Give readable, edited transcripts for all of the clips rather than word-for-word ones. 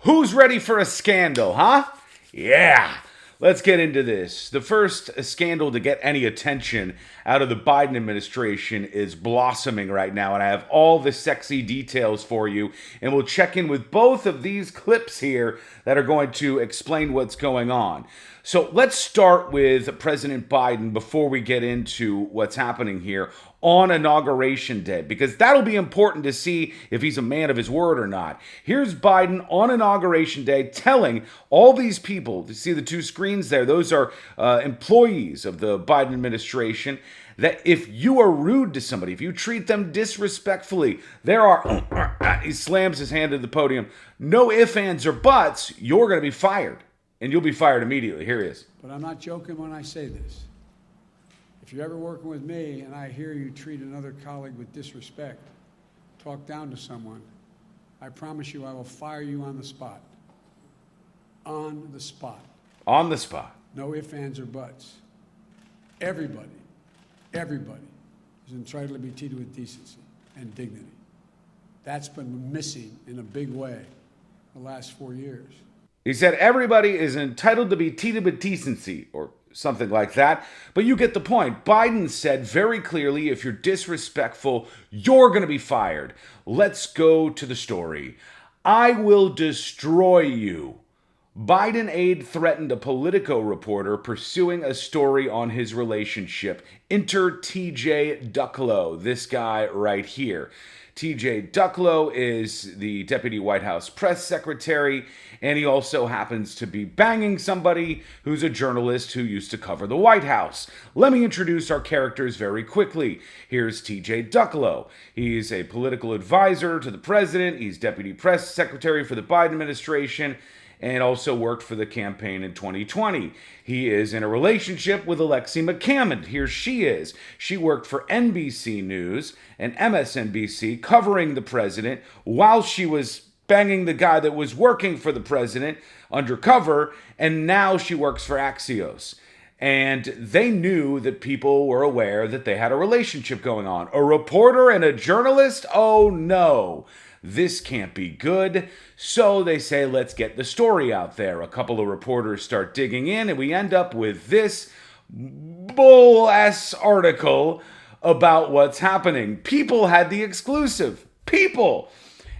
Who's ready for a scandal, huh? Yeah. Let's get into this. The first scandal to get any attention out of the Biden administration is blossoming right now, and I have all the sexy details for you. And we'll check in with both of these clips here that are going to explain what's going on. So let's start with President Biden before we get into what's happening here on Inauguration Day, because that'll be important to see if he's a man of his word or not. Here's Biden on Inauguration Day telling all these people, you see the two screens there, those are employees of the Biden administration, that if you are rude to somebody, if you treat them disrespectfully, there are, he slams his hand to the podium, no ifs, ands, or buts, you're going to be fired. And you'll be fired immediately. Here he is. But I'm not joking when I say this. If you're ever working with me and I hear you treat another colleague with disrespect, talk down to someone, I promise you I will fire you on the spot. On the spot. On the spot. No ifs, ands, or buts. Everybody is entitled to be treated with decency and dignity. That's been missing in a big way the last 4 years. He said everybody is entitled to be treated with decency, or something like that. But you get the point. Biden said very clearly, if you're disrespectful, you're going to be fired. Let's go to the story. I will destroy you. Biden aide threatened a Politico reporter pursuing a story on his relationship. Enter Tj Ducklow, this guy right here. Tj Ducklow is the deputy White House press secretary, and he also happens to be banging somebody who's a journalist who used to cover the White House. Let me introduce our characters very quickly. Here's Tj Ducklow. He's a political advisor to the president. He's deputy press secretary for the Biden administration, and also worked for the campaign in 2020. He is in a relationship with Alexi McCammond. Here she is. She worked for NBC News and MSNBC covering the president while she was banging the guy that was working for the president undercover, and now she works for Axios. And they knew that people were aware that they had a relationship going on. A reporter and a journalist? Oh no. This can't be good. So they say, let's get the story out there. A couple of reporters start digging in, and we end up with this bull-ass article about what's happening. People had the exclusive. People.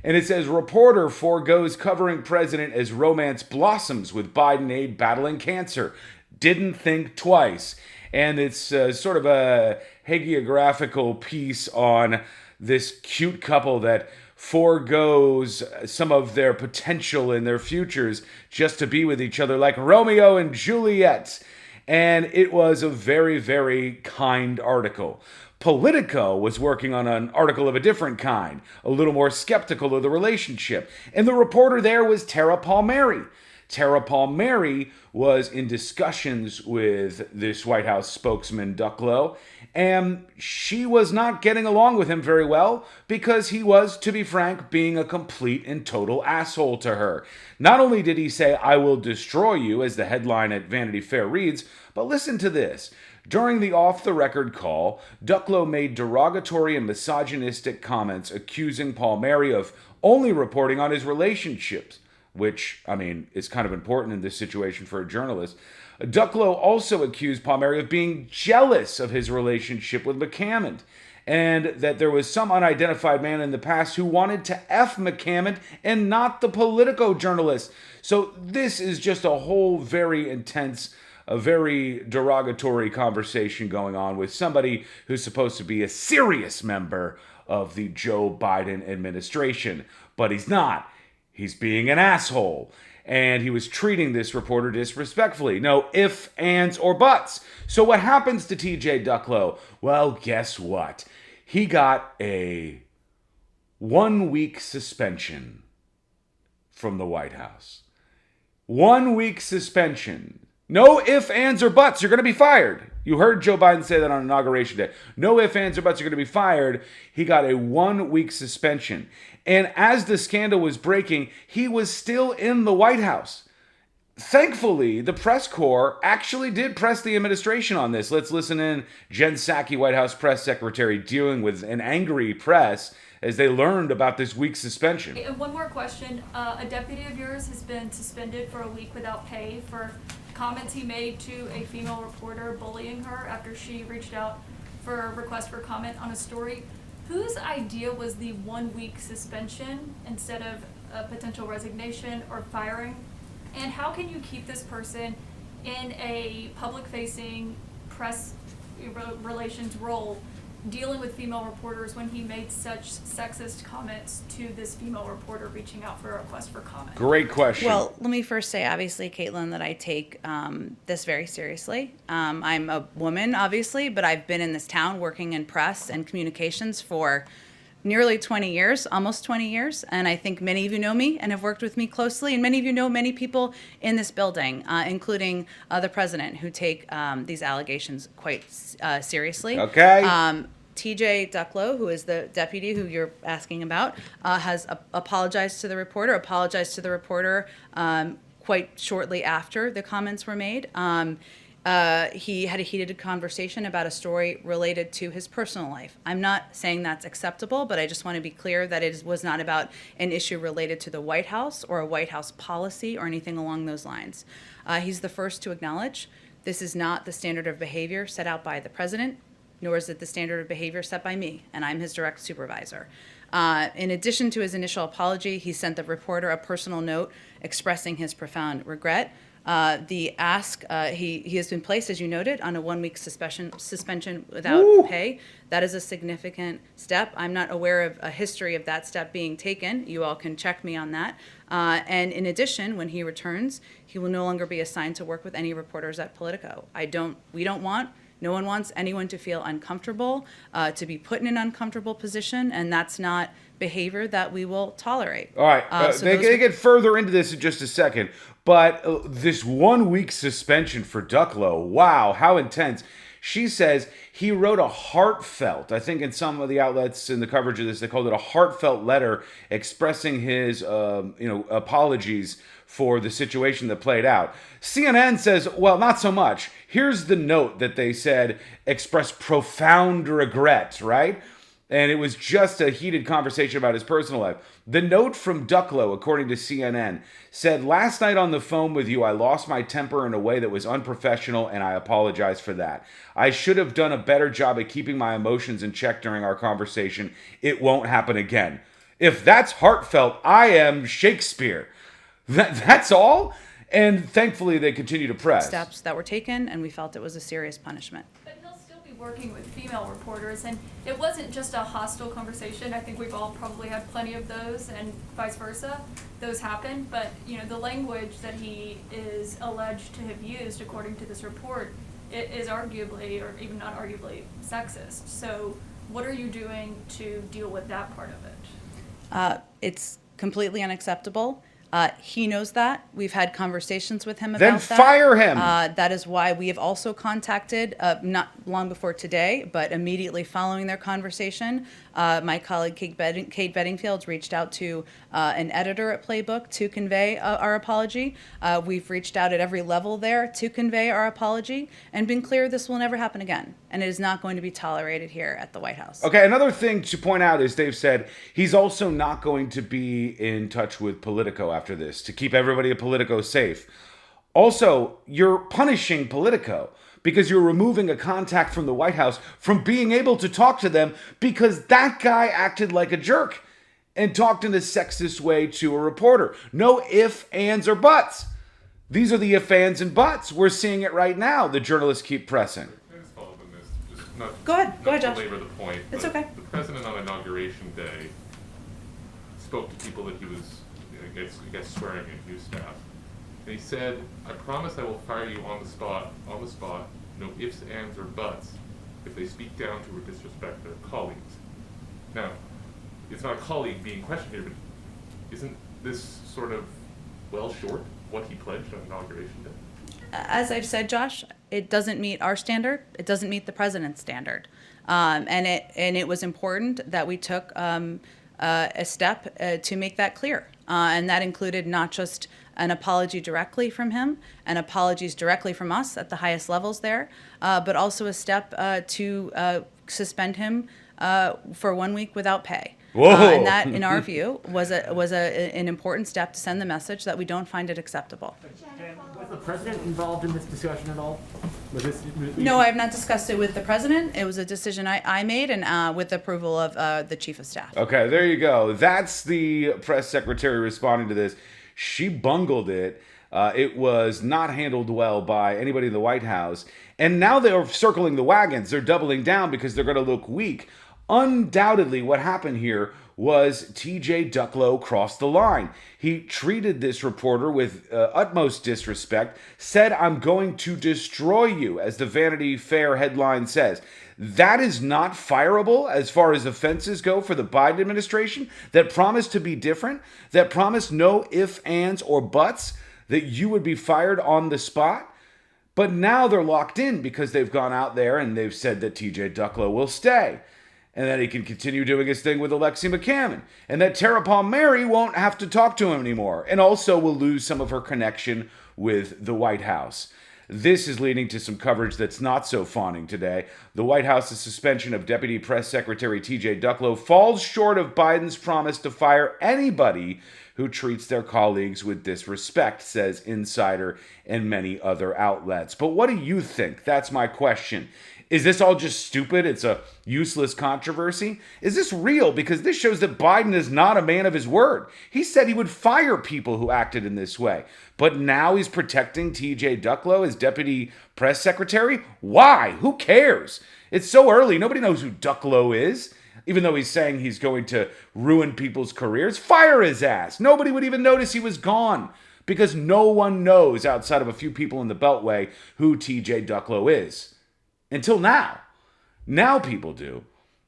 And it says, reporter forgoes covering president as romance blossoms with Biden aide battling cancer. Didn't think twice. And it's sort of a hagiographical piece on this cute couple that forgoes some of their potential in their futures just to be with each other like Romeo and Juliet. And it was a very, very kind article. Politico was working on an article of a different kind, a little more skeptical of the relationship. And the reporter there was Tara Palmieri. Tara Palmieri was in discussions with this White House spokesman, Ducklow, and she was not getting along with him very well because he was, to be frank, being a complete and total asshole to her. Not only did he say, I will destroy you, as the headline at Vanity Fair reads, but listen to this. During the off-the-record call, Ducklow made derogatory and misogynistic comments accusing Palmieri of only reporting on his relationships, which, I mean, is kind of important in this situation for a journalist. Ducklow also accused Palmieri of being jealous of his relationship with McCammond, and that there was some unidentified man in the past who wanted to F McCammond and not the Politico journalist. So this is just a whole very intense, a very derogatory conversation going on with somebody who's supposed to be a serious member of the Joe Biden administration, but he's not. He's being an asshole. And he was treating this reporter disrespectfully. No ifs, ands, or buts. So what happens to Tj Ducklow? Well, guess what? He got a 1-week suspension from the White House. 1-week suspension. No ifs, ands, or buts. You're going to be fired. You heard Joe Biden say that on Inauguration Day. No ifs, ands, or buts. You're going to be fired. He got a 1-week suspension. And as the scandal was breaking, he was still in the White House. Thankfully, the press corps actually did press the administration on this. Let's listen in. Jen Psaki, White House press secretary, dealing with an angry press as they learned about this week's suspension. And one more question. A deputy of yours has been suspended for a week without pay for comments he made to a female reporter bullying her after she reached out for a request for comment on a story. Whose idea was the 1 week suspension instead of a potential resignation or firing? And how can you keep this person in a public-facing press relations role dealing with female reporters when he made such sexist comments to this female reporter reaching out for a request for comment? Great question. Well, let me first say, obviously, Caitlin, that I take this very seriously. I'm a woman, obviously, but I've been in this town working in press and communications for nearly 20 years, almost 20 years. And I think many of you know me and have worked with me closely. And many of you know many people in this building, including the president, who take these allegations quite seriously. Okay. Tj Ducklow, who is the deputy who you're asking about, has apologized to the reporter, quite shortly after the comments were made. He had a heated conversation about a story related to his personal life. I'm not saying that's acceptable, but I just want to be clear that it was not about an issue related to the White House or a White House policy or anything along those lines. He's the first to acknowledge this is not the standard of behavior set out by the president, nor is it the standard of behavior set by me, and I'm his direct supervisor. In addition to his initial apology, he sent the reporter a personal note expressing his profound regret. He has been placed, as you noted, on a 1 week suspension without pay. That is a significant step. I'm not aware of a history of that step being taken. You all can check me on that. And in addition, when he returns, he will no longer be assigned to work with any reporters at Politico. No one wants anyone to feel uncomfortable, to be put in an uncomfortable position, and that's not behavior that we will tolerate. All right, they get further into this in just a second, but this 1 week suspension for Ducklow, wow, how intense. She says he wrote a heartfelt, I think in some of the outlets in the coverage of this, they called it a heartfelt letter expressing his apologies for the situation that played out. CNN says, well, not so much. Here's the note that they said expressed profound regret, right? And it was just a heated conversation about his personal life. The note from Ducklow, according to CNN, said, last night on the phone with you, I lost my temper in a way that was unprofessional, and I apologize for that. I should have done a better job at keeping my emotions in check during our conversation. It won't happen again. If that's heartfelt, I am Shakespeare. That's all? And thankfully, they continue to press. Steps that were taken, and we felt it was a serious punishment. But he'll still be working with female reporters, and it wasn't just a hostile conversation. I think we've all probably had plenty of those, and vice versa. Those happen, but the language that he is alleged to have used, according to this report, it is arguably, or even not arguably, sexist. So what are you doing to deal with that part of it? It's completely unacceptable. He knows that. We've had conversations with him about that. Then fire him. That is why we have also contacted, not long before today, but immediately following their conversation, my colleague Kate Bedingfield reached out to an editor at Playbook to convey our apology. We've reached out at every level there to convey our apology and been clear this will never happen again. And it is not going to be tolerated here at the White House. Okay, another thing to point out is Dave said he's also not going to be in touch with Politico after this to keep everybody at Politico safe. Also, you're punishing Politico because you're removing a contact from the White House from being able to talk to them because that guy acted like a jerk and talked in a sexist way to a reporter. No ifs, ands, or buts. These are the ifs, ands, and buts. We're seeing it right now. The journalists keep pressing. Go ahead, Josh. Belabor the point. It's okay. The president on Inauguration Day spoke to people that he was, I guess, swearing at his staff. And he said, I promise I will fire you on the spot, no ifs, ands, or buts, if they speak down to or disrespect their colleagues. Now, it's not a colleague being questioned here, but isn't this sort of well short what he pledged on Inauguration Day? As I've said, Josh, it doesn't meet our standard. It doesn't meet the president's standard. And it was important that we took a step to make that clear. And that included not just an apology directly from him and apologies directly from us at the highest levels there, but also a step to suspend him for 1 week without pay. Whoa. And that, in our view, was an important step to send the message that we don't find it acceptable. Jen, was the president involved in this discussion at all? No, I have not discussed it with the president. It was a decision I made, and with the approval of the chief of staff. Okay, there you go. That's the press secretary responding to this. She bungled it. It was not handled well by anybody in the White House. And now they're circling the wagons. They're doubling down because they're going to look weak. Undoubtedly, what happened here was Tj Ducklow crossed the line. He treated this reporter with utmost disrespect, said, "I'm going to destroy you," as the Vanity Fair headline says. That is not fireable as far as offenses go for the Biden administration that promised to be different, that promised no ifs, ands, or buts, that you would be fired on the spot. But now they're locked in because they've gone out there and they've said that Tj Ducklow will stay, and that he can continue doing his thing with Alexi McCammon, and that Tara Palmieri won't have to talk to him anymore, and also will lose some of her connection with the White House. This is leading to some coverage that's not so fawning today. The White House's suspension of Deputy Press Secretary Tj Ducklow falls short of Biden's promise to fire anybody who treats their colleagues with disrespect, says Insider and many other outlets. But what do you think? That's my question. Is this all just stupid? It's a useless controversy? Is this real? Because this shows that Biden is not a man of his word. He said he would fire people who acted in this way. But now he's protecting Tj Ducklow as deputy press secretary? Why? Who cares? It's so early. Nobody knows who Ducklow is. Even though he's saying he's going to ruin people's careers, fire his ass. Nobody would even notice he was gone. Because no one knows outside of a few people in the Beltway who Tj Ducklow is. Until now. Now people do.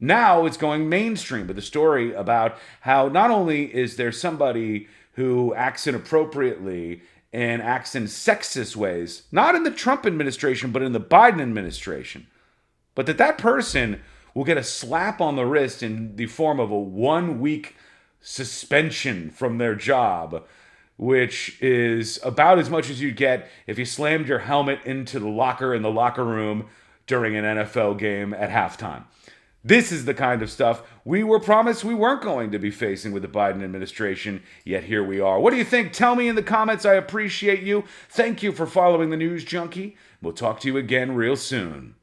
Now it's going mainstream with a story about how not only is there somebody who acts inappropriately and acts in sexist ways, not in the Trump administration, but in the Biden administration, but that person will get a slap on the wrist in the form of a 1 week suspension from their job, which is about as much as you'd get if you slammed your helmet into the locker in the locker room during an NFL game at halftime. This is the kind of stuff we were promised we weren't going to be facing with the Biden administration, yet here we are. What do you think? Tell me in the comments. I appreciate you. Thank you for following the News Junkie. We'll talk to you again real soon.